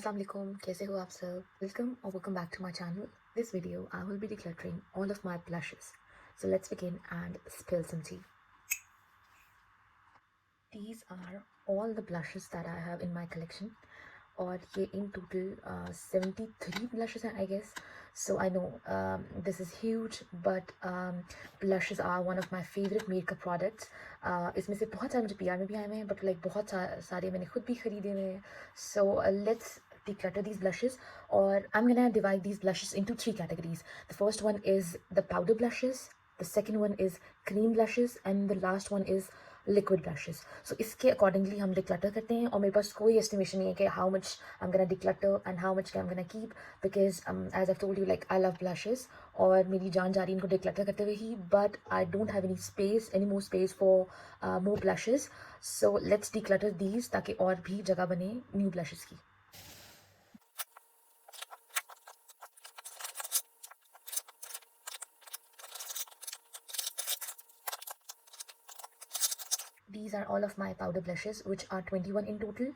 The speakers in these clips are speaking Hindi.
Assalamu alaikum, कैसे हो आप सब? Welcome back to my channel. This video I will be decluttering all of my blushes. So let's begin and spill some tea. These are all the blushes that I have in my collection. और ये in total 73 blushes हैं I guess. So I know this is huge, but blushes are one of my favorite makeup products. इसमें से बहुत सारे मुझे PR में भी आए हुए हैं, but like बहुत सारे मैंने खुद भी खरीदे हुए हैं. So let's declutter these blushes, or I'm gonna divide these blushes into 3 categories. The first one is the powder blushes, the second one is cream blushes, and the last one is liquid blushes. So इसके accordingly हम declutter करते हैं, और मेरे पास कोई estimation नहीं है कि how much I'm gonna declutter and how much I'm gonna keep, because as I've told you, like I love blushes और मेरी जान जा रही है इनको declutter करते हुए ही, but I don't have any more space for more blushes. So let's declutter these ताकि और भी जगह बने new blushes की. These are all of my powder blushes, which are 21 in total.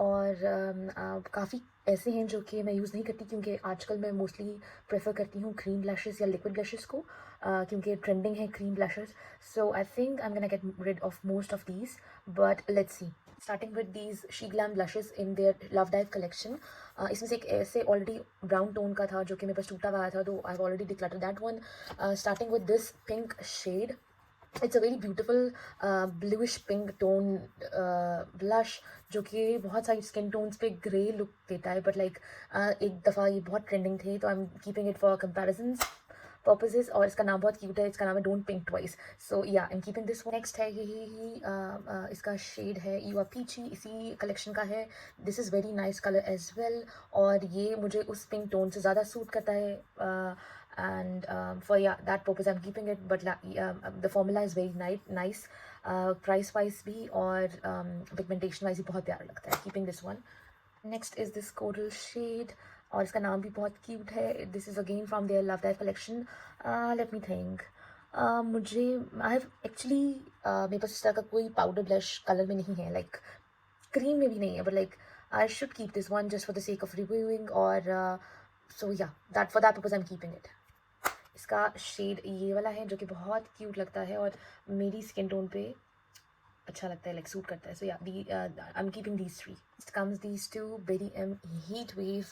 और काफ़ी ऐसे हैं जो कि मैं यूज़ नहीं करती, क्योंकि आजकल मैं मोस्टली प्रेफर करती हूँ क्रीम ब्लशेस या लिक्विड ब्लशेस को, क्योंकि ट्रेंडिंग है cream blushes. So I think I am gonna get rid of most of these, but let's see. Starting with these She Glam blushes in their Love Dive collection. इसमें से एक ऐसे ऑलरेडी ब्राउन टोन का था जो कि मेरे पास टूटा हुआ था, तो I have already decluttered that one. Starting with this pink shade. It's a very beautiful bluish pink tone blush, जो कि बहुत सारी स्किन टोन्स पे ग्रे लुक देता है, बट लाइक एक दफ़ा ये बहुत ट्रेंडिंग थे, तो आई am keeping it for comparison purposes. और इसका नाम बहुत क्यूट है, इसका नाम है don't pink twice. So yeah I am keeping this. Next है यही इसका शेड है यू आर पीची, इसी कलेक्शन का है. This is very nice colour as well, और ये मुझे उस पिंक टोन से ज़्यादा सूट करता है, and for that purpose I'm keeping it. But the formula is very nice, price wise भी और pigmentation wise भी बहुत प्यारा लगता है. Keeping this one. Next is this coral shade, और इसका नाम भी बहुत cute है. This is again from their Love Dive collection. Let me think. मुझे I have actually मेरे पास इस तरह का कोई powder blush कलर में नहीं है, like क्रीम में भी नहीं है, but like I should keep this one just for the sake of reviewing. और so yeah, for that purpose I'm keeping it. इसका शेड ये वाला है जो कि बहुत क्यूट लगता है और मेरी स्किन टोन पे अच्छा लगता है, लाइक सूट करता है. So yeah I am keeping these 3. Comes these 2 berry M heat wave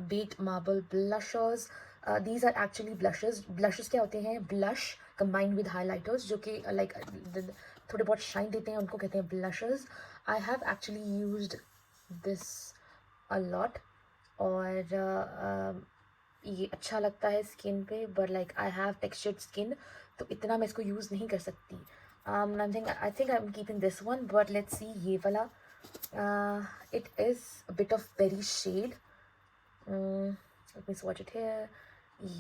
baked marble blushers. These are actually blushes क्या होते हैं? ब्लश कंबाइंड विद हाईलाइटर्स, जो कि लाइक थोड़े बहुत शाइन देते हैं, उनको कहते हैं blushers. I have actually used this a lot, और ये अच्छा लगता है स्किन पे, but like I have textured skin, तो इतना मैं इसको यूज़ नहीं कर सकती. I think I am keeping this one, but let's see ये वाला. It is a bit of berry shade. Let me swatch it here.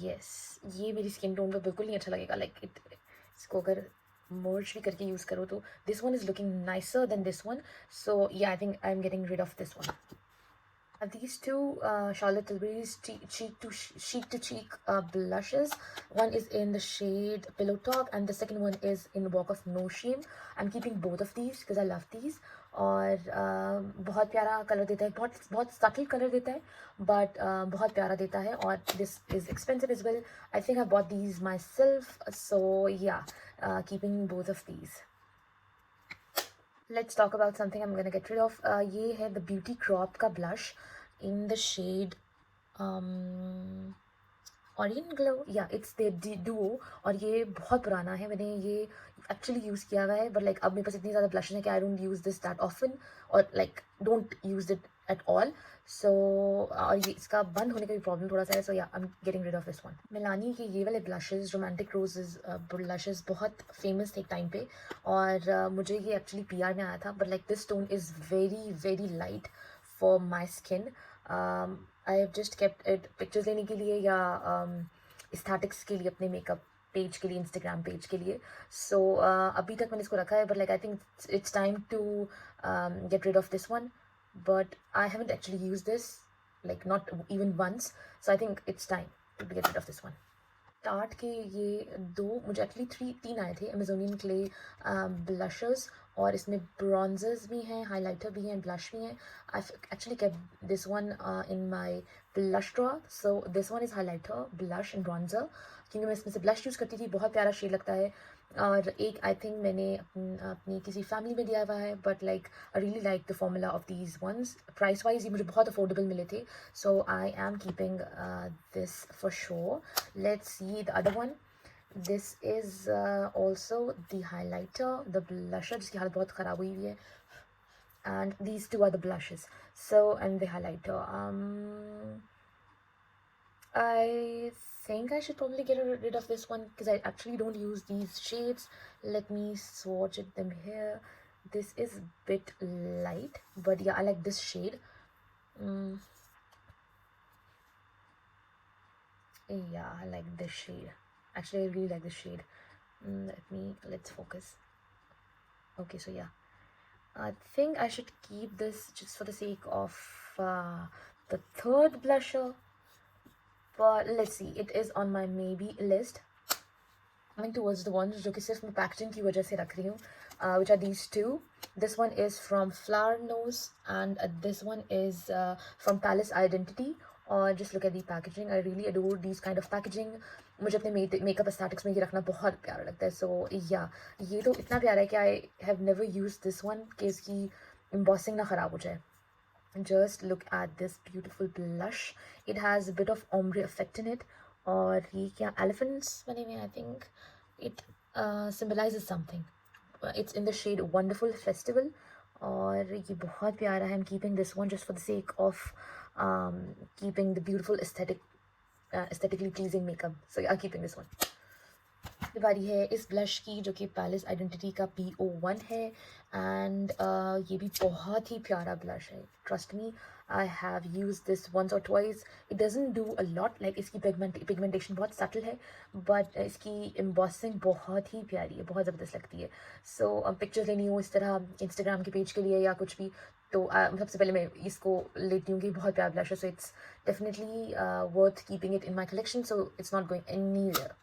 Yes, ये मेरी स्किन टोन पे बिल्कुल नहीं अच्छा लगेगा. लाइक इसको अगर मर्ज भी करके यूज़ करो तो this one is looking nicer than this one. So yeah I think I am getting rid of this one. These two Charlotte Tilbury's cheek to cheek blushes. One is in the shade Pillow Talk, and the second one is in Walk of No Shame. I'm keeping both of these because I love these. और बहुत प्यारा कलर देता है, बहुत सटल कलर देता है, बट बहुत प्यारा देता है. और this is expensive as well. I think I bought these myself. So yeah keeping both of these. Let's talk about something I'm gonna get rid of. ये है the Beauty Crop का blush in the shade Orient Glow. Yeah, it's the duo, और ये बहुत पुराना है, मैंने ये एक्चुअली यूज़ किया हुआ है, बट लाइक अब मेरे पास इतनी ज़्यादा ब्लशेस है कि I don't use this that often, और like don't use it at all. So और ये इसका बंद होने का भी प्रॉब्लम थोड़ा सा है. So yeah I am getting rid of this one. Milani के ये वाले ब्लशेस, रोमांटिक रोजेस ब्लशेस, बहुत फेमस थे एक टाइम पे, और मुझे ये एक्चुअली PR में आया था, but like this tone is very light for my skin. I have just kept it pictures लेने के लिए या एस्थेटिक्स के लिए, अपने मेकअप पेज के लिए, इंस्टाग्राम पेज के लिए. सो अभी तक मैंने इसको रखा है, but like I think it's time to get rid of this one. But I haven't actually used this, like not even once. So I think it's time to get rid of this one. Tart के ये दो, मुझे एक्चुअली तीन आए थे अमेजोनियन क्ले ब्लशर्स, और इसमें ब्रॉन्जर्स भी हैं, हाइलाइटर भी हैं, ब्लश भी हैं. I actually kept this one in my blush draw. So this one is highlighter, blush and bronzer, क्योंकि मैं इसमें से ब्लश यूज़ करती थी. बहुत प्यारा शेड लगता है. और एक आई थिंक मैंने अपनी किसी फैमिली में दिया हुआ है, but like I really like the formula of these ones. Price wise ये मुझे बहुत अफोर्डेबल मिले थे, so I am keeping this for sure. Let's see the other one. This is also the highlighter, the blusher जिसकी हालत बहुत ख़राब हुई हुई है, and these two are the blushes. So, and the highlighter. I think I should probably get rid of this one because I actually don't use these shades. Let me swatch them here. This is a bit light, but yeah, I like this shade. Yeah, I like this shade. Actually, I really like this shade. Let's focus. Okay, so yeah, I think I should keep this just for the sake of the third blusher. But let's see, it is on my maybe list. Coming towards the ones जो कि सिर्फ मैं पैकेजिंग की वजह से रख रही हूँ, which are these two. This one is from Flower Nose and this one is from Palace Identity. और just look at the packaging. I really adore these kind of packaging. मुझे अपने मेकअप एस्थेटिक्स में ये रखना बहुत प्यारा लगता है. सो या ये तो इतना प्यारा है कि I have never use this one कि इसकी एम्बॉसिंग ना ख़राब हो जाए. Just look at this beautiful blush. It has a bit of ombre effect in it. और ये क्या elephants बने हुए हैं, I think it symbolizes something. It's in the shade Wonderful Festival. और ये बहुत प्यारा है. I'm keeping this one just for the sake of keeping the beautiful aesthetically pleasing makeup. So yeah, I'm keeping this one. बारी है इस ब्लश की जो कि पैलेस आइडेंटिटी का PO1 है. एंड ये भी बहुत ही प्यारा ब्लश है. Trust me, I have use this once और twice. It doesn't do a lot, like इसकी पिगमेंटेशन बहुत सटल है, बट इसकी एम्बॉसिंग बहुत ही प्यारी है, बहुत ज़बरदस्त लगती है. सो पिक्चर लेनी हो इस तरह इंस्टाग्राम के पेज के लिए या कुछ भी, तो सबसे पहले मैं इसको लेती हूँ कि बहुत प्यारा ब्लश है. So it's definitely worth keeping it in my collection. So it's not going anywhere.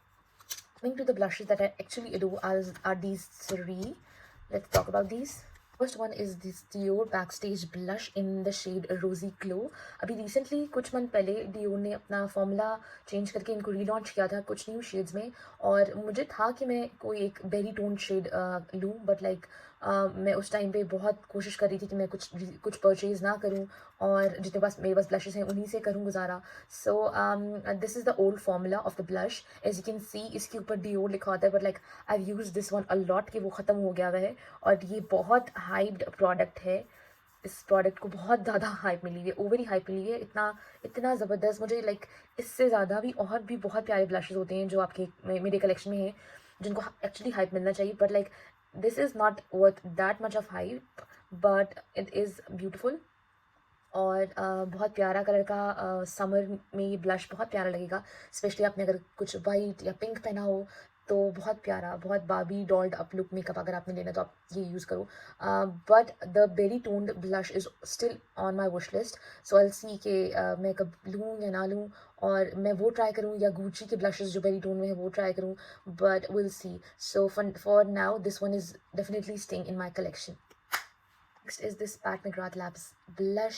Coming to the blushes that I actually adore are these three. Let's talk about these. First one is this Dior Backstage Blush in the shade Rosy Glow. अभी recently कुछ मंथ पहले Dior ने अपना फॉर्मूला चेंज करके इनको रीलॉन्च किया था कुछ न्यू शेड्स में, और मुझे था कि मैं कोई एक बेरी टोन शेड लूँ, बट लाइक मैं उस टाइम पे बहुत कोशिश कर रही थी कि मैं कुछ परचेज़ ना करूँ और जितने मेरे पास ब्लशेस हैं उन्हीं से करूँ गुजारा. So this is the old formula of the blush. As you can see इसके ऊपर Dior लिखा होता है, but like I use this one a lot कि वो ख़त्म हो गया हुआ है, और ये बहुत हाइप्ड प्रोडक्ट है. इस प्रोडक्ट को बहुत ज़्यादा हाइप मिली हुई है, ओवर ही हाइप मिली हुई है. इतना ज़बरदस्त. मुझे लाइक इससे ज़्यादा भी और भी बहुत प्यारे ब्लशेस होते हैं जो आपके मेरे कलेक्शन में हैं, जिनको एक्चुअली हाइप मिलना चाहिए, but like this is not worth that much of hype, but it is beautiful. और बहुत प्यारा कलर का समर में ये ब्लश बहुत प्यारा लगेगा, स्पेशली आपने अगर कुछ वाइट या पिंक पहना हो तो बहुत प्यारा, बहुत बाबी डॉल्ड अप लुक मेकअप अगर आपने लेना तो आप ये यूज़ करो. But the berry toned blush is still on my wish list. So I will see कि मैं कब लूँ या ना लूँ, और मैं वो ट्राई करूँ या गुच्ची के ब्लशेस जो बेरी टोन में है वो ट्राई करूँ, but will C. So for now this one is definitely staying in my collection. Next is this Pat McGrath Labs blush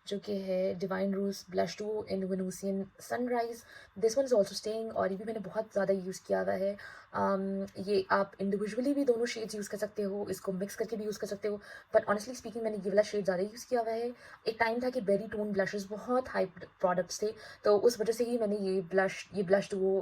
जो कि है Divine Rose Blush Duo in Venusian Sunrise. This one is also staying, और ये भी मैंने बहुत ज़्यादा यूज़ किया हुआ है. ये आप इंडिविजुअली भी दोनों शेड्स यूज़ कर सकते हो, इसको मिक्स करके भी यूज़ कर सकते हो, बट ऑनेस्टली स्पीकिंग मैंने ये वाला शेड ज़्यादा यूज़ किया हुआ है. एक टाइम था कि बेरी टोन ब्लशेस बहुत हाइप प्रोडक्ट्स थे, तो उस वजह से ही मैंने ये ब्लश डुओ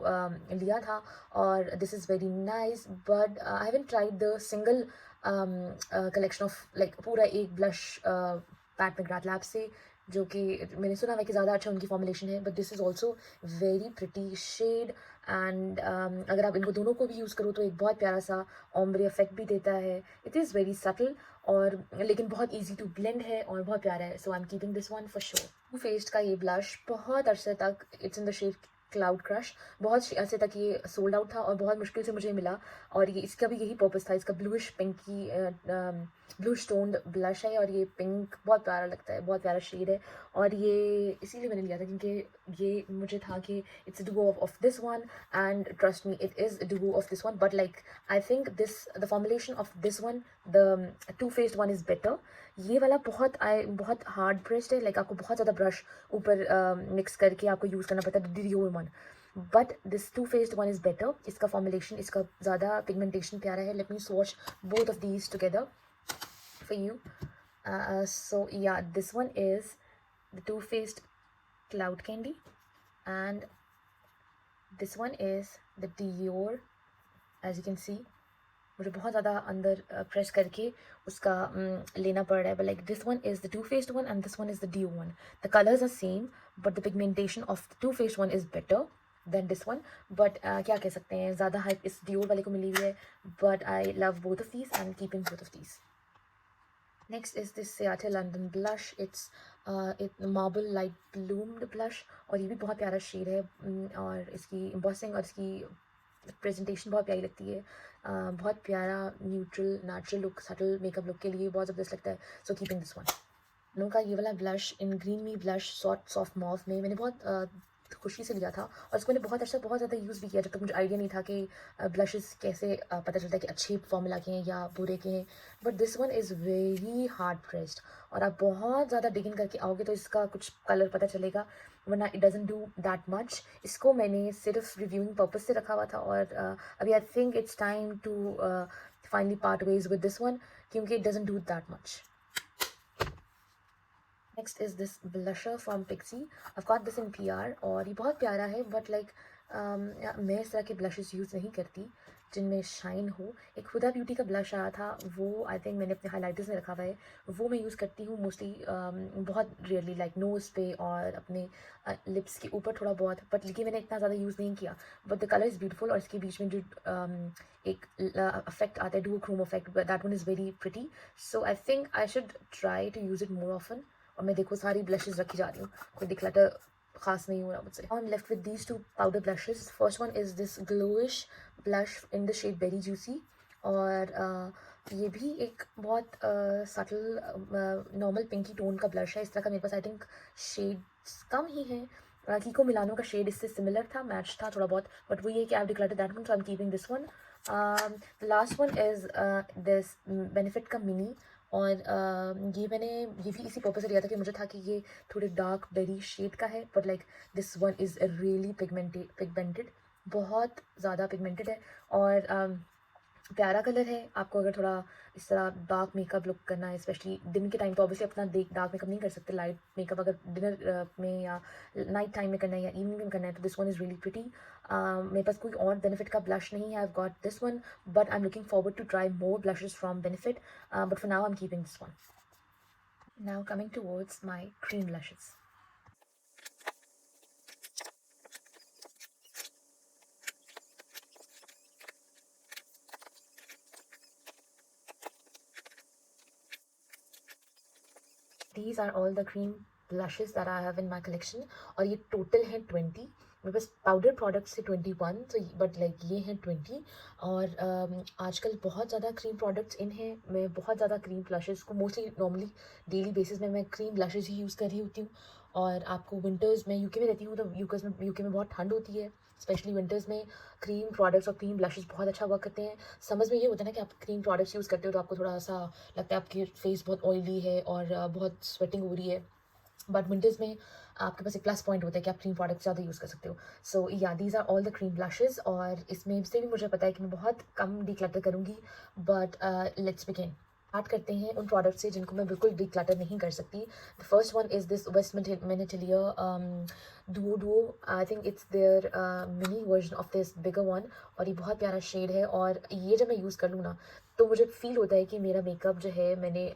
लिया था, और this is very nice. But I haven't tried the single collection of like पूरा एक ब्लश पैट मैकग्राथ लैब से, जो कि मैंने सुना है कि ज़्यादा अच्छा उनकी फॉर्मुलेशन है, but this is also very pretty shade. And अगर आप इनको दोनों को भी यूज़ करो तो एक बहुत प्यारा सा ओम्ब्रे इफेक्ट भी देता है. इट इज़ वेरी सटल, और लेकिन बहुत ईजी टू ब्लेंड है और बहुत प्यारा है. So I am keeping this one for sure. Too Faced का ये ब्लश बहुत अरसे तक, it's in the shade Cloud Crush, बहुत अर्से तक ये सोल्ड आउट था और बहुत मुश्किल से मुझे मिला, और ये इसका भी यही पर्पस था. इसका bluish pinky blue toned blush है और ये पिंक बहुत प्यारा लगता है, बहुत प्यारा शेड है। और ये इसीलिए मैंने लिया था क्योंकि ये मुझे था कि it's Duo of this one, and trust me it is Duo of this one, but like I think this the formulation of this one, the two faced one is better. ये वाला बहुत हार्ड ब्रश्ड है, लाइक आपको बहुत ज़्यादा ब्रश ऊपर मिक्स करके आपको यूज़ करना पड़ता है duo one, but this two faced one is better. इसका फॉर्मुलेशन, इसका ज़्यादा पिगमेंटेशन प्यारा है। Let me swatch both of these together for you. So yeah, this one is the Too Faced Cloud Candy, and this one is the Dior. As you can see, मुझे बहुत ज़्यादा अंदर प्रेस करके उसका लेना पड़ रहा है, but like this one is the Too Faced one and this one is the Dior one. The colors are same, but the pigmentation of the Too Faced one is better than this one. But क्या कह सकते हैं, ज़्यादा हाइप इस Dior वाले को मिली हुई है, but I love both of these and keeping both of these. Next is this Seattle London blush. It's marble light bloomed blush, और ये भी बहुत प्यारा शेड है, और इसकी embossing और इसकी प्रेजेंटेशन बहुत प्यारी लगती है। बहुत प्यारा neutral natural look, subtle makeup look के लिए बहुत ज़बरदस्त लगता है। So keeping this one. लोगों का ये वाला ब्लश इन ग्रीन मी ब्लश सॉफ्ट मॉव में मैंने बहुत खुशी से लिया था, और इसको मैंने बहुत ज़्यादा यूज़ भी किया, जब तक मुझे आइडिया नहीं था कि ब्लशेस कैसे पता चलता है कि अच्छे फॉर्मूला के हैं या बुरे के हैं। But this one is very hard pressed, और आप बहुत ज़्यादा डिगिन करके आओगे तो इसका कुछ कलर पता चलेगा, वरना it doesn't do that much. इसको मैंने सिर्फ रिव्यूइंग पर्पस से रखा हुआ था, और अभी I think it's time to finally part ways with this one, क्योंकि it doesn't do that much. Next is this blusher from Pixie. I've got this in PR, और ये बहुत प्यारा है, बट लाइक मैं इस तरह के ब्लशेस यूज़ नहीं करती जिनमें शाइन हो। एक हुदा ब्यूटी का ब्लश आया था, वो आई थिंक मैंने अपने हाइलाइटर्स में रखा हुआ है, वो मैं यूज़ करती हूँ मोस्टली, बहुत रेयरली, लाइक नोज़ पे और अपने लिप्स के ऊपर थोड़ा बहुत, बट लेकिन मैंने इतना ज़्यादा यूज़ नहीं किया। But the colour is beautiful, और इसके बीच में जो एक इफेक्ट आता है, duochrome effect, that one is very pretty. So I think I should try to use it more often. और मैं देखो सारी ब्लशेस रखी जा रही हूँ, कोई डिक्लटर खास नहीं हो रहा मुझसे। I am left with these two powder blushes. First one is this Glowish blush in the shade Berry Juicy, और ये भी एक बहुत सटल नॉर्मल पिंकी टोन का ब्लश है। इस तरह का मेरे पास आई थिंक शेड्स कम ही हैं। कीको मिलानो का शेड इससे सिमिलर था, मैच था थोड़ा बहुत, बट वो ये कि I have decluttered that one, so I am keeping this one. The last one is this Benefit का मिनी, और ये भी इसी पर्पस से लिया था कि मुझे था कि ये थोड़े डार्क बेरी शेड का है, but like this one is really pigmented, बहुत ज़्यादा पिगमेंटेड है, और प्यारा कलर है। आपको अगर थोड़ा इस तरह डार्क मेकअप लुक करना है, स्पेशली दिन के टाइम, तो ऑब्वियसली अपना डार्क मेकअप नहीं कर सकते, लाइट मेकअप अगर डिनर में या नाइट टाइम में करना है या इवनिंग में करना है, तो this one is really pretty. मेरे पास कोई और बेनिफिट का ब्लश नहीं है, I have got this one, but I am looking forward to try more blushes from Benefit, but for now I am keeping this one. Now coming towards my cream blushes. These are all the cream blushes that I have in my collection, और ये टोटल है 20। मेरे पास पाउडर प्रोडक्ट्स है 21, तो बट लाइक ये हैं 20। और आजकल बहुत ज़्यादा क्रीम प्रोडक्ट्स इन हैं। मैं बहुत ज़्यादा क्रीम ब्लशेस को मोस्टली नॉर्मली डेली बेसिस में मैं क्रीम ब्लशेस ही यूज़ कर रही होती हूँ। और आपको विंटर्स में, यूके में रहती हूँ, तो यूके में बहुत ठंड होती है, स्पेशली विंटर्स में क्रीम प्रोडक्ट्स और क्रीम ब्लशेस बहुत अच्छा वर्क करते हैं। समझ में ये होता है ना कि आप क्रीम प्रोडक्ट्स यूज़ करते हो तो आपको थोड़ा सा लगता है आपकी फेस बहुत ऑयली है और बहुत स्वेटिंग हो रही है, बट विंटर्स में आपके पास एक प्लस पॉइंट होता है कि आप क्रीम प्रोडक्ट्स ज़्यादा यूज़ कर सकते हो। So yeah these are all the cream blushes, और इसमें से भी मुझे पता है कि मैं बहुत कम डिक्लटर करूँगी, बट लेट्स बिगिन। स्टार्ट करते हैं उन प्रोडक्ट से जिनको मैं बिल्कुल डिक्लटर नहीं कर सकती। The first one is this Westman Atelier duo. I think it's their mini version of this bigger one, और ये बहुत प्यारा शेड है, और ये जब मैं यूज़ कर लूँ ना, तो मुझे फील होता है कि मेरा मेकअप जो है, मैंने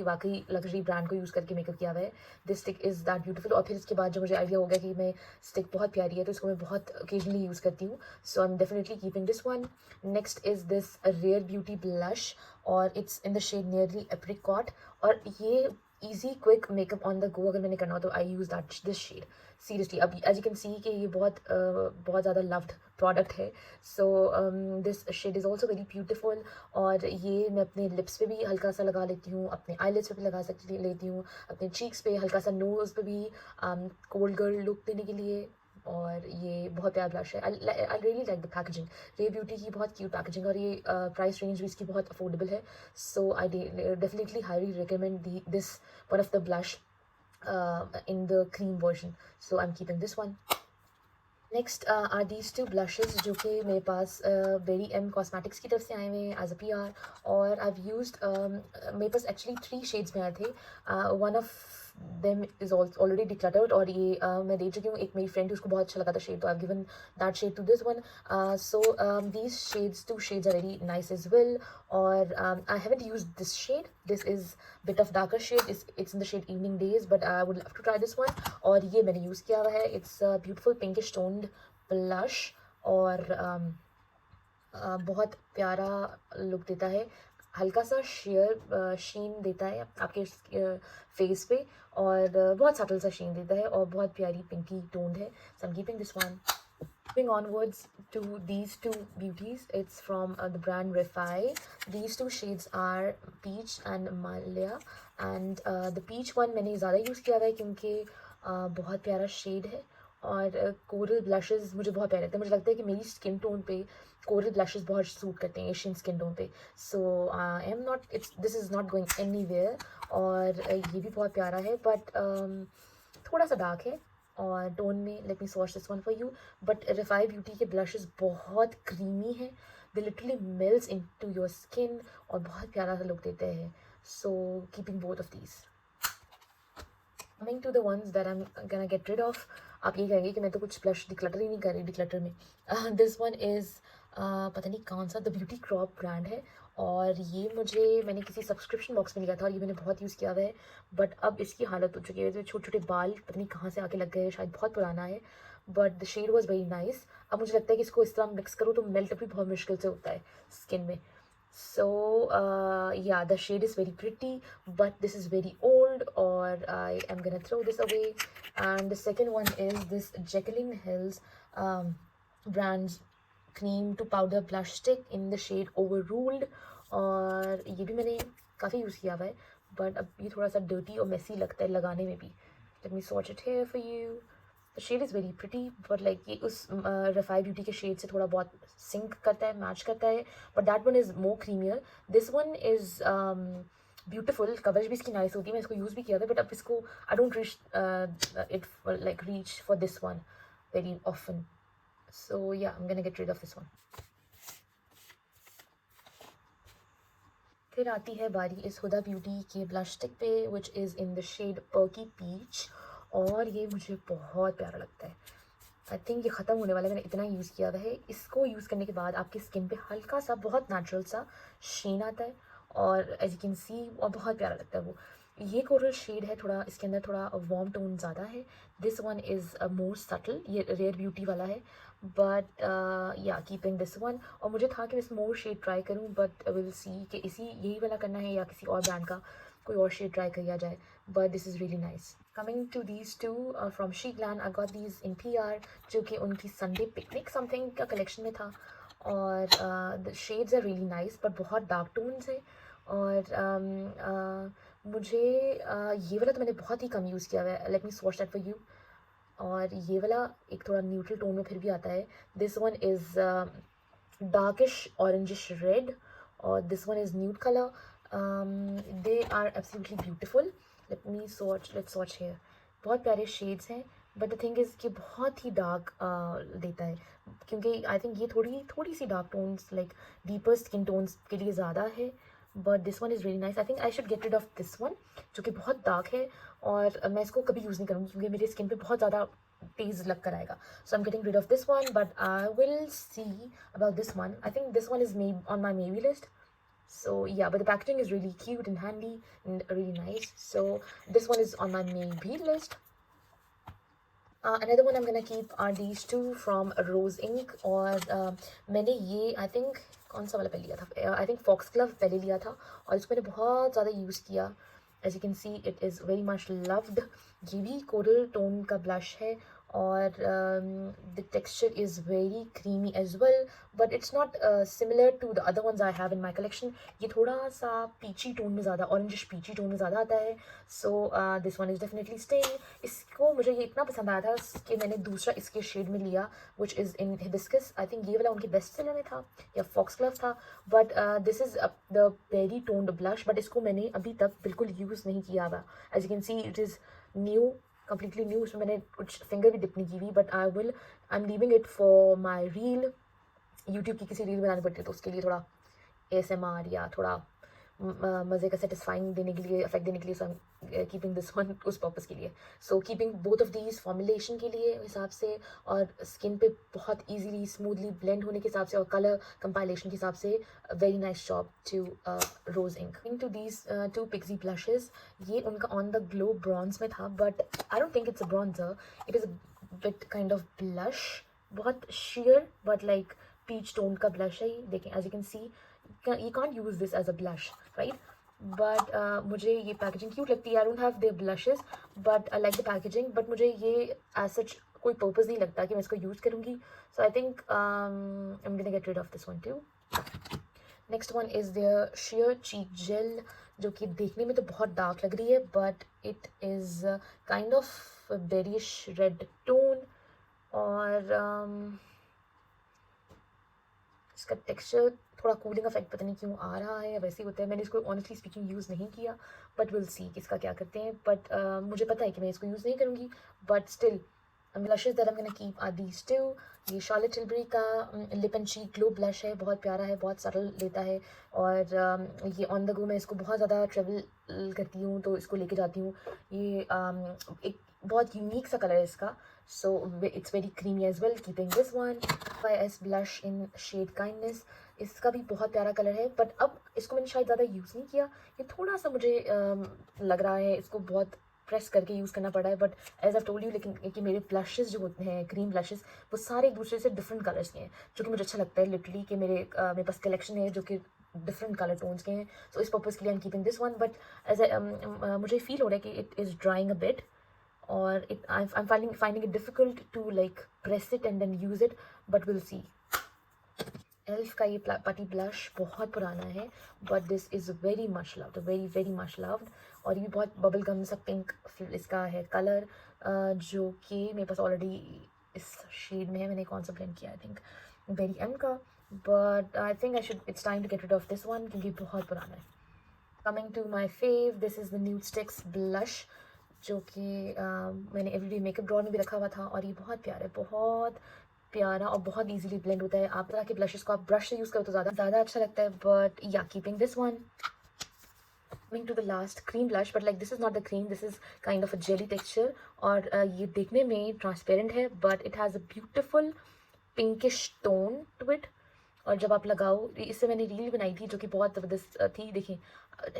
वाकई लग्जरी ब्रांड को यूज़ करके मेकअप किया हुआ है। This stick is that beautiful. और फिर इसके बाद जो मुझे आइडिया हो गया कि मैं स्टिक बहुत प्यारी है, तो इसको मैं बहुत ओकेजनली यूज़ करती हूँ, so I am definitely keeping this one. Next is this Rare Beauty blush, और it's in the shade Nearly Apricot, और ये easy quick makeup on the go अगर मैंने करना हो तो I use that this shade seriously. अब एज यू कैन सी कि ये बहुत ज़्यादा लव्ड प्रोडक्ट है. So this shade is also very beautiful. और ये मैं अपने लिप्स पे भी हल्का सा लगा लेती हूँ, अपने आईलिड्स पे भी लगा सकती लेती हूँ, अपने चीक्स पे हल्का सा, नोज़ पे भी कोल्ड गर्ल लुक देने के लिए. और ये बहुत प्यारा ब्लश है. आई रियली लाइक द पैकेजिंग. रे ब्यूटी की बहुत क्यूट पैकेजिंग, और ये प्राइस रेंज भी इसकी बहुत अफोर्डेबल है. So I definitely highly recommend this one of the blush in the cream version. So I'm keeping this one. Next are these two blushes जो कि मेरे पास वेरी एम कॉस्मेटिक्स की तरफ से आए हुए हैं एज अ PR. और आई यूज्ड, मेरे पास एक्चुअली 3 शेड्स में आए थे. One of them is already decluttered, और ये मैं दे चुकी हूँ. एक मेरी फ्रेंड, उसको बहुत अच्छा लगा था शेड, तो I given that shade to this one. So these shades, 2 shades are very nice as well. और I haven't used this shade. This is bit of darker shade. It's in the shade Evening Days, but I would love to try this one. और ये मैंने यूज़ किया हुआ है. It's a beautiful pinkish toned blush, और बहुत प्यारा लुक देता है. हल्का सा शेयर शीन देता है आपके फेस पे, और बहुत सटल सा शीन देता है, और बहुत प्यारी पिंकी टोन्ड है. So I'm keeping this one. Moving onwards to these 2 beauties, it's from the brand Refi. These 2 shades are Peach and Malia, and the Peach one मैंने ज़्यादा यूज़ किया हुआ है क्योंकि बहुत प्यारा शेड है. और कोरल ब्लशेस मुझे बहुत प्यारे लगते हैं. मुझे लगता है कि मेरी स्किन टोन पे कोरल ब्लशेस बहुत सूट करते हैं, एशियन स्किन टोन पे. So I am not, this is not going anywhere. और ये भी बहुत प्यारा है, बट थोड़ा सा डार्क है और टोन में. Let me swatch this one for you. But Refy Beauty के ब्लशेस बहुत क्रीमी हैं. They literally melts into your skin और बहुत प्यारा सा लुक देते हैं. So keeping both of these. Coming to the ones that I am gonna get rid of. आप ये कहेंगे कि मैं तो कुछ ब्लश डिक्लटर ही नहीं कर रही डिक्लटर में. दिस वन इज़ पता नहीं कौन सा, द ब्यूटी क्रॉप ब्रांड है. और ये मैंने किसी सब्सक्रिप्शन बॉक्स में लिया था, और ये मैंने बहुत यूज़ किया हुआ है. बट अब इसकी हालत हो चुकी है. छोटे छोटे बाल पता नहीं कहाँ से आके लग गए हैं, शायद बहुत पुराना है. But the shade was very nice. अब मुझे लगता है कि इसको इस तरह मिक्स करूँ तो मेल्ट भी बहुत मुश्किल से होता है स्किन में. So yeah, the shade is very pretty, but this is very old, or I am gonna throw this away. And the second one is this Jacqueline Hill's brand's cream to powder blush stick in the shade Overruled. और ये भी मैंने काफ़ी यूज़ किया हुआ है, but अब ये थोड़ा सा dirty और messy लगता है लगाने में भी. Let me swatch it here for you. The shade is very pretty, but like ये उस Refi Beauty के shade से थोड़ा बहुत sync करता है, match करता है. But that one is more creamier. This one is beautiful. Coverage भी इसकी nice होती है. मैं इसको use भी किया था, but अब इसको I don't reach for this one very often. So yeah, I'm gonna get rid of this one. फिर आती है बारी इस हुदा ब्यूटी के ब्लश स्टिक पे, which is in the shade Perky Peach. और ये मुझे बहुत प्यारा लगता है. आई थिंक ये ख़त्म होने वाला है. मैंने इतना यूज़ किया हुआ है. इसको यूज़ करने के बाद आपकी स्किन पे हल्का सा बहुत नेचुरल सा शीन आता है, और एज यू कैन सी, और बहुत प्यारा लगता है वो. ये कोरल शेड है, थोड़ा इसके अंदर थोड़ा वार्म टोन ज़्यादा है. This one is more subtle. ये रेयर ब्यूटी वाला है, but yeah keeping this one. और मुझे था कि मैं मोर शेड ट्राई करूँ, बट विल सी कि यही वाला करना है या किसी और ब्रांड का कोई और शेड ट्राई किया जाए. But this is really nice. Coming to these two from She Glam. I got these in PR, जो कि उनकी संडे पिकनिक समथिंग का कलेक्शन में था. और the shades are really nice, but बहुत डार्क टोन्स है. और मुझे ये वाला तो मैंने बहुत ही कम यूज़ किया हुआ है. Let me swatch that for you. और ये वाला एक थोड़ा न्यूट्रल टोन में फिर भी आता है. This one is darkish orangish red, और this one is nude colour. They are absolutely beautiful. Let's swatch here. बहुत प्यारे शेड्स हैं, बट द थिंग इज़ कि बहुत ही डार्क देता है, क्योंकि आई थिंक ये थोड़ी सी dark tones like deeper skin tones के लिए ज़्यादा है. But this one is really nice. I think I should get rid of this one, जो कि बहुत डार्क है, और मैं इसको कभी यूज़ नहीं करूँगी क्योंकि मेरी स्किन पे बहुत ज़्यादा तेज़ लग कर आएगा. So I am getting rid of this one, but I will see about this one. I think this one is on my maybe list. So yeah, but the packaging is really cute and handy and really nice. So this one is on my maybe list. Another one I'm gonna keep are these two from Rose Ink. और मैंने ये I think कौन सा वाला पहले लिया था, I think Foxglove पहले लिया था, और इसको मैंने बहुत ज़्यादा यूज़ किया. As you can see, it is very much loved. ये भी कोरल टोन का ब्लश है, और the texture is very creamy as well, but it's not similar to the other ones I have in my collection. ये थोड़ा सा पीची टोन में ज़्यादा, ऑरेंजिश पीची टोन में ज़्यादा आता है. So this one is definitely staying. इसको मुझे ये इतना पसंद आया था कि मैंने दूसरा इसके शेड में लिया, which is in hibiscus. I think ये वाला उनके बेस्ट सेलर में था या foxglove था, but this is the berry toned blush. but इसको मैंने अभी तक बिल्कुल यूज़ नहीं किया हुआ. As you can see, it is new, completely new. उसमें मैंने कुछ फिंगर भी डिप नहीं की हुई, but I am leaving it for my reel. YouTube की किसी रील बनानी पड़ती है तो उसके लिए थोड़ा ASMR या थोड़ा मज़े का सेटिस्फाइंग देने के लिए, इफेक्ट देने के लिए. So I am keeping this one उस पर्पज़ के लिए. So keeping both of these formulation के लिए हिसाब से, और स्किन पे बहुत ईजीली स्मूथली ब्लेंड होने के हिसाब से, और कलर कंपाइलेशन के हिसाब से. Very nice job to Rose Inc. To these two Pixi blushes. ये उनका ऑन द ग्लो ब्रॉन्ज में था, but I don't think it's a bronzer. It is a bit kind of blush, बहुत sheer but like peach toned का blush है ये. देखें, as you can see, you can't use this as a blush, right? but मुझे ये पैकेजिंग क्यूट लगती है. I don't have their blushes, but I like the packaging. but मुझे ये as such कोई पर्पज़ नहीं लगता कि मैं इसको यूज़ करूँगी. so I think I'm gonna get rid of this one too. Next one is their sheer cheek gel, जो कि देखने में तो बहुत डार्क लग रही है, but it is kind of bearish red tone. और इसका टेक्सचर थोड़ा कूलिंग इफेक्ट पता नहीं क्यों आ रहा है, वैसे ही होता है. मैंने इसको ऑनेस्टली स्पीकिंग यूज़ नहीं किया, बट विल सी कि इसका क्या करते हैं. बट मुझे पता है कि मैं इसको यूज़ नहीं करूँगी, but still blushes that I am gonna keep our these to. ये शार्लेट टिलबरी का lip and cheek glow blush है, बहुत प्यारा है, बहुत सरल देता है. और ये ऑन द गो मैं इसको बहुत ज़्यादा ट्रेवल करती हूँ तो इसको लेके जाती हूँ. ये एक बहुत यूनिक सा कलर है इसका. so it's very creamy as well. keeping this one YS blush in shade kindness. इसका भी बहुत प्यारा कलर है, बट अब इसको मैंने शायद ज़्यादा यूज़ नहीं किया. ये थोड़ा सा मुझे लग रहा है इसको बहुत प्रेस करके यूज़ करना पड़ा है. But as I told you, लेकिन कि मेरे ब्लशेस जो होते हैं क्रीम ब्लशेस, वो सारे एक दूसरे से डिफरेंट कलर्स के हैं, जो कि मुझे अच्छा लगता है लिटरली कि मेरे पास कलेक्शन है जो कि डिफरेंट कलर टोन्स के हैं. सो इस पर्पज़ के लिए I am keeping this one. But as मुझे फील हो रहा है कि it is drying a bit, or I'm finding it difficult to like press it and then use it, but we'll see. Elf का ये पटी ब्लश बहुत पुराना है, but this is very much loved, very very much loved. और ये बहुत बबल गम सा पिंक इसका है कलर, जो कि मेरे पास ऑलरेडी इस शेड में है. मैंने कौन सा ब्लेंड किया, आई थिंक बेरी एम का. But I think I should it's time to get rid of this one, क्योंकि बहुत पुराना है. Coming to my fav, this is the Nudestix blush, जो कि मैंने एवरीडे मेकअप ड्रॉर में भी रखा हुआ था. और ये बहुत प्यारा है, बहुत प्यारा, और बहुत इजीली ब्लेंड होता है. आप तरह के ब्लशेस को आप ब्रश से यूज़ करो तो ज़्यादा अच्छा लगता है. But yeah keeping this one. Coming to the last cream blush, but like this is not the cream, this is kind of a jelly texture. और ये देखने में ट्रांसपेरेंट है, but it has a beautiful pinkish tone to it. और जब आप लगाओ, इससे मैंने रील बनाई थी जो कि बहुत ज़बरदस्त थी. देखें,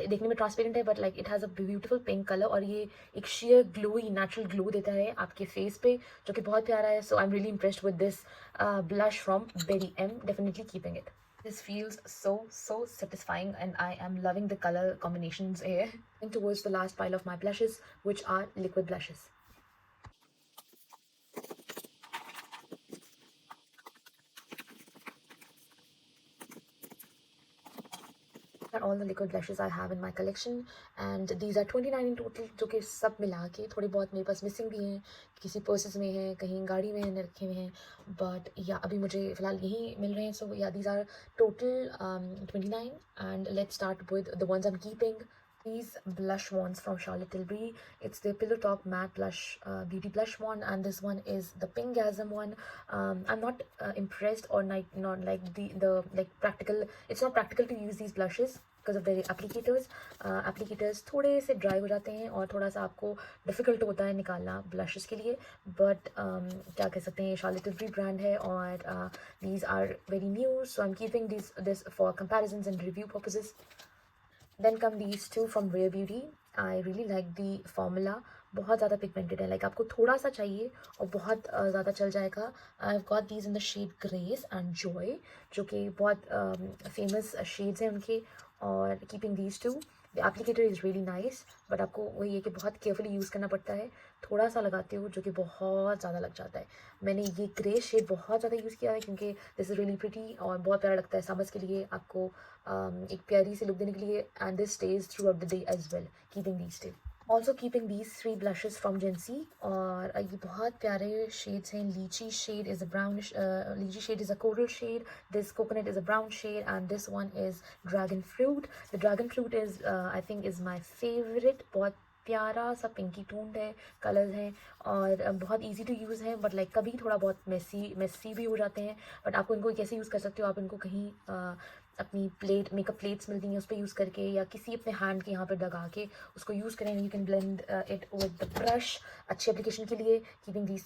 देखने में ट्रांसपेरेंट है, but like it has a beautiful pink colour, और ये एक शेयर ग्लोई नेचुरल ग्लो देता है आपके फेस पे, जो कि बहुत प्यारा है. So I am really impressed with this blush from Berry M. Definitely keeping it. This feels so satisfying, and I am loving the color combinations here. And towards the last pile of my blushes, which are liquid blushes. Are all the liquid blushes I have in my collection, and these are 29 in total, जो कि सब मिला के थोड़े बहुत मेरे पास मिसिंग भी हैं, किसी पर्सेस में हैं, कहीं गाड़ी में रखे हुए हैं, बट या अभी मुझे फ़िलहाल यही मिल रहे हैं. सो या these are total 29, and let's start with the ones I'm keeping. These blush wands from Charlotte Tilbury. It's the Pillow Top Matte Blush Beauty Blush wand, and this one is the Pinkgasm one. I'm not impressed, or not like the like practical. It's not practical to use these blushes because of their applicators. Applicators थोड़े से dry हो जाते हैं, और थोड़ा सा आपको difficult होता है निकालना blushes के लिए. But क्या कह सकते हैं, Charlotte Tilbury brand है, और these are very new, so I'm keeping this for comparisons and review purposes. Then come these two from Rare Beauty. I really like the formula. बहुत ज़्यादा पिगमेंटेड है, लाइक आपको थोड़ा सा चाहिए और बहुत ज़्यादा चल जाएगा. I've got these in the shade Grace and Joy, जो कि बहुत फेमस शेड्स हैं उनके. और keeping these two. The applicator is really nice, but आपको वही है कि बहुत केयरफुली यूज़ करना पड़ता है। थोड़ा सा लगाते हो जो कि बहुत ज़्यादा लग जाता है। मैंने ये ग्रे शेड बहुत ज़्यादा यूज़ किया है क्योंकि दिस इज़ रियली प्रिटी और बहुत प्यारा लगता है समर्स के लिए आपको एक प्यारी सी लुक देने के लिए, and this stage throughout the day as well, keeping these two. Also keeping these 3 blushes from जेंसी, और ये बहुत प्यारे शेड्स हैं। Lychee shade is a brownish, lychee shade is a coral shade, this coconut is a brown shade, and this one is dragon fruit. The dragon fruit is I think is my favourite. बहुत प्यारा सा पिंकी टून्ड है, कलर्स हैं, और बहुत इजी टू यूज़ है, बट लाइक कभी थोड़ा बहुत मेसी भी हो जाते हैं। बट आपको इनको कैसे यूज़ कर सकते हो, आप इनको कहीं अपनी प्लेट, मेकअप प्लेट्स मिलती हैं उस पर यूज़ करके, या किसी अपने हैंड के यहाँ पर लगा के उसको यूज़ करें। You can blend it with the brush, अच्छी एप्लीकेशन के लिए। Keeping these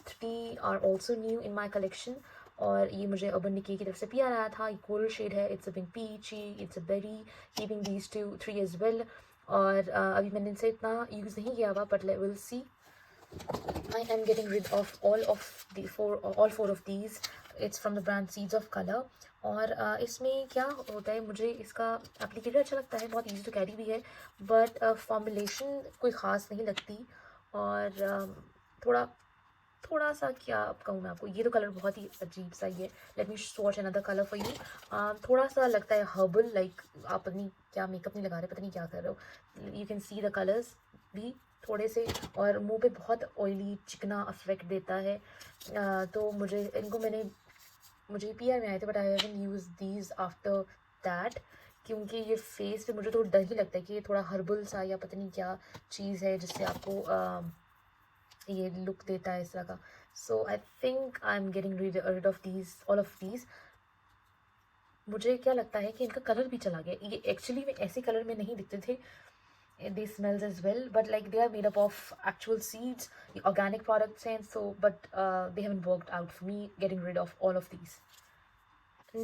three are also new in my collection, और ये मुझे अर्बन डिके की तरफ से PR आया था। ये कोरल शेड है, it's a pink peachy, it's a berry. Keeping these 3 as well, और अभी मैंने इनसे इतना यूज़ नहीं किया हुआ, but will see. I am getting rid of all four of these. It's from the brand Seeds of Color. और इसमें क्या होता है, मुझे इसका एप्लीकेटर अच्छा लगता है, बहुत इजी टू कैरी भी है, बट फॉर्मुलेशन कोई ख़ास नहीं लगती। और थोड़ा थोड़ा सा क्या कहूँ मैं आपको, ये तो कलर बहुत ही अजीब सा ही है। Let me swatch another colour for you. थोड़ा सा लगता है हर्बल, लाइक आप पता नहीं क्या मेकअप नहीं लगा रहे, पता नहीं क्या कर रहे हो। You can see the colours भी थोड़े से, और मुंह पे बहुत ऑयली चिकना अफेक्ट देता है। तो मुझे PR में आए थे, but I haven't use these after that, क्योंकि ये फेस पे मुझे थोड़ा डर ही लगता है कि ये थोड़ा हर्बल सा या पता नहीं क्या चीज़ है जिससे आपको ये लुक देता है इस तरह का। So I think I am getting rid of these, all of these. मुझे क्या लगता है कि इनका कलर भी चला गया, ये एक्चुअली में ऐसे कलर में नहीं दिखते थे। They smells as well, but like they are made up of actual seeds, organic products, and so but they haven't worked out for me getting rid of all of these.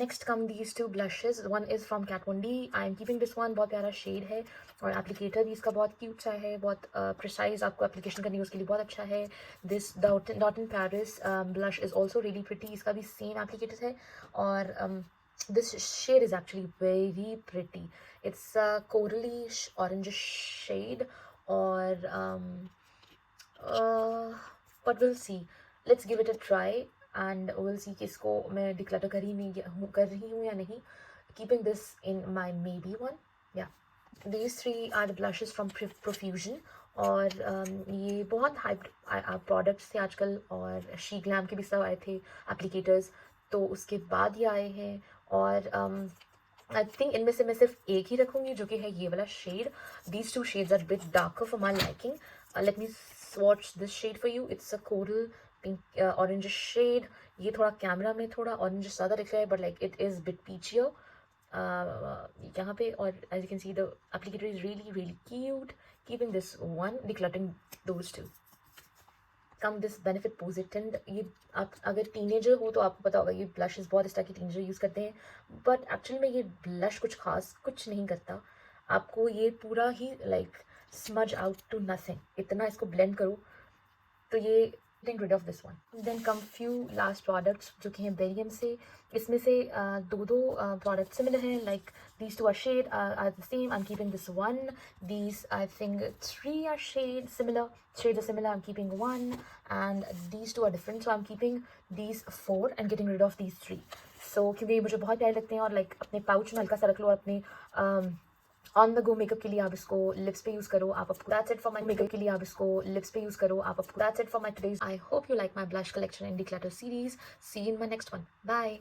Next come these 2 blushes. One is from Kat Von D. I am keeping this one, बहुत प्यारा शेड है, और एप्लीकेटर भी इसका बहुत क्यूट सा है, बहुत प्रिसाइज आपको एप्लीकेशन करनी है उसके लिए बहुत अच्छा है। This Dot in Paris blush is also really pretty. इसका भी सेम एप्लीकेटर है, और this shade is actually very pretty. It's a coralish orange shade, और but we'll see. Let's give it a try and we'll see कि इसको मैं डिक्लटर कर रही हूँ या नहीं. Keeping this in my maybe one. Yeah. These 3 are the blushes from Profusion, और ये बहुत हाइप प्रोडक्ट्स थे आजकल, और शी ग्लैम के भी सब आए थे एप्लीकेटर्स, तो उसके बाद ये आए हैं। और आई थिंक इनमें से मैं सिर्फ एक ही रखूँगी, जो कि है ये वाला shade. These 2 shades are bit darker for my liking. Let me swatch this shade for you. It's a coral pink orange shade. ये थोड़ा कैमरा में थोड़ा ऑरेंज ज़्यादा दिख रहा है, but like it is bit peachier यहाँ पे. और as you can see the applicator is really cute. Keeping this one, decluttering those 2. Come this Benefit Posietint. ये आप अगर टीनेजर हो तो आपको पता होगा ये ब्लशेस बहुत इस तरह की टीनेजर यूज़ करते हैं, बट एक्चुअली में ये ब्लश कुछ नहीं करता. आपको ये पूरा ही like smudge out to nothing, इतना इसको ब्लेंड करो, तो ये getting rid of this one. Then come few last products जो कि हैं बेरियम से. इसमें से दो products similar हैं, like these 2 are the same. I'm keeping this one. These I think 3 are shades are similar. I'm keeping 1, and these 2 are different, so I'm keeping these 4 and getting rid of these 3. So क्योंकि ये मुझे बहुत प्यारे लगते हैं, और like अपने पाउच में हल्का सा रख लो, और अपने ऑन द गो मेकअप के लिए आप इसको लिप्स पे यूज़ करो. That's it for my makeup के लिए आप इसको लिप्स पे यूज़ करो. That's it for my today's. I hope you like my blush collection in declutter series. See you in my next one. Bye.